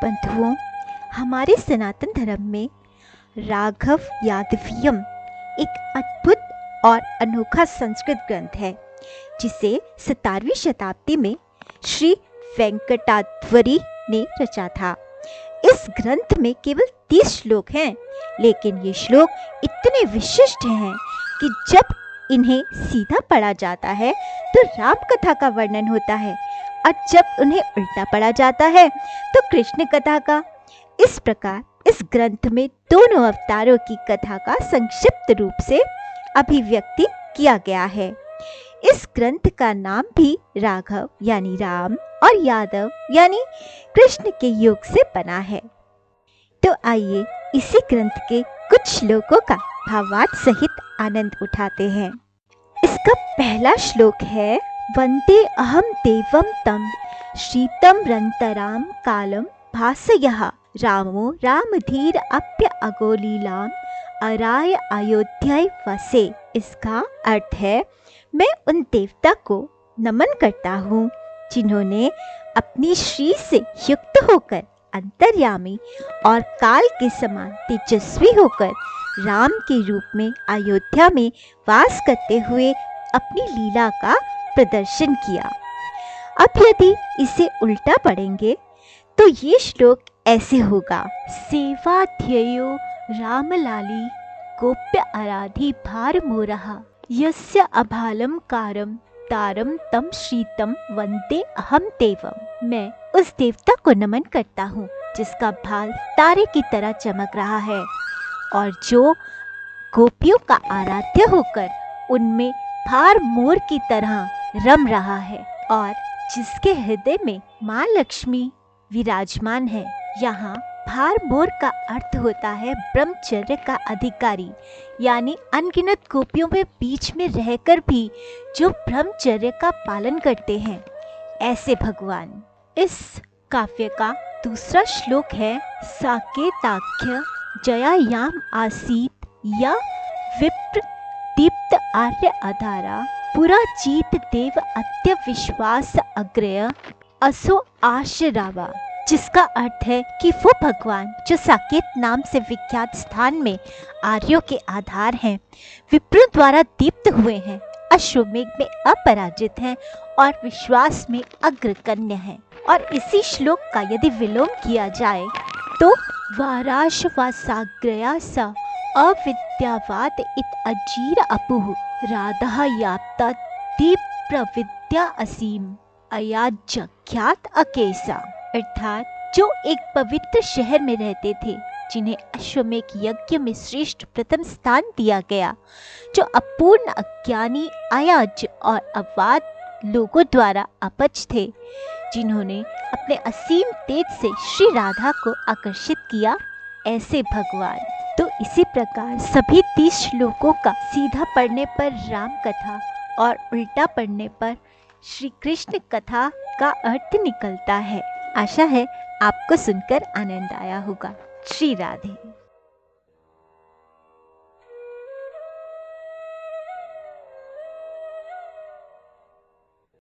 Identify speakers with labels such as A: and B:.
A: बंधुओं, हमारे सनातन धर्म में राघव यादवीयम एक अद्भुत और अनोखा संस्कृत ग्रंथ है जिसे 17वीं शताब्दी में श्री वेंकटाद्वरी ने रचा था। इस ग्रंथ में केवल 30 श्लोक हैं, लेकिन ये श्लोक इतने विशिष्ट हैं कि जब इन्हें सीधा पढ़ा जाता है तो राम कथा का वर्णन होता है और जब उन्हें उल्टा पढ़ा जाता है तो कृष्ण कथा का। इस प्रकार इस ग्रंथ में दोनों अवतारों की कथा का संक्षिप्त रूप से अभिव्यक्ति किया गया है। इस ग्रंथ का नाम भी राघव यानी राम और यादव यानी कृष्ण के योग से बना है। तो आइए इसी ग्रंथ के कुछ श्लोकों का भावार्थ सहित आनंद उठाते हैं। इसका पहला श्लोक है, वंदे अहम देवम तम शीतम रंतराम कालम भासयः रामो रामधीर अप्य अगोलीलाम अराय अयोध्याय वसे। इसका अर्थ है, मैं उन देवता को नमन करता हूँ जिन्होंने अपनी श्री से युक्त होकर अंतर्यामी और काल के समान तेजस्वी होकर राम के रूप में अयोध्या में वास करते हुए अपनी लीला का प्रदर्शन किया। अब यदि इसे उल्टा पढ़ेंगे तो ये श्लोक ऐसे होगा, सेवाध्ययो रामलाली गोप्य आराधी भार मोरहा यस्य अभालम कारम तारम तम श्रीतम वंदे अहम देवम। मैं उस देवता को नमन करता हूँ जिसका भाल तारे की तरह चमक रहा है और जो गोपियों का आराध्य होकर उनमें भार मोर की तरह रम रहा है और जिसके हृदय में माँ लक्ष्मी विराजमान है। यहाँ भार मोर का अर्थ होता है ब्रह्मचर्य का अधिकारी, यानी अनगिनत गोपियों में बीच में रहकर भी जो ब्रह्मचर्य का पालन करते हैं, ऐसे भगवान। इस काव्य का दूसरा श्लोक है, साकेताख्य जयायाम आसीत या विप्र दीप्त आर्य अधारा पुरा जीत देव अत्य विश्वास अग्रय असो आशरावा। जिसका अर्थ है कि वो भगवान जो साकेत नाम से विख्यात स्थान में आर्यों के आधार हैं, विप्रों द्वारा दीप्त हुए हैं, अश्वमेघ में अपराजित हैं और विश्वास में अग्रगण्य हैं। और इसी श्लोक का यदि विलोम किया जाए तो वाराशवासाग्रया स अविद्यावाद इत अजीर अपुः राधा याप्ता दीप प्रविद्या असीम अयाज्ञात अकेसा। अर्थात जो एक पवित्र शहर में रहते थे, जिन्हें अश्वमेघ यज्ञ में श्रेष्ठ प्रथम स्थान दिया गया, जो अपूर्ण अज्ञानी अयाज और अवाद लोगों द्वारा अपच थे, जिन्होंने अपने असीम तेज से श्री राधा को आकर्षित किया, ऐसे भगवान। तो इसी प्रकार सभी 30 श्लोकों का सीधा पढ़ने पर राम कथा और उल्टा पढ़ने पर श्री कृष्ण कथा का अर्थ निकलता है। आशा है आपको सुनकर आनंद आया होगा। श्री राधे।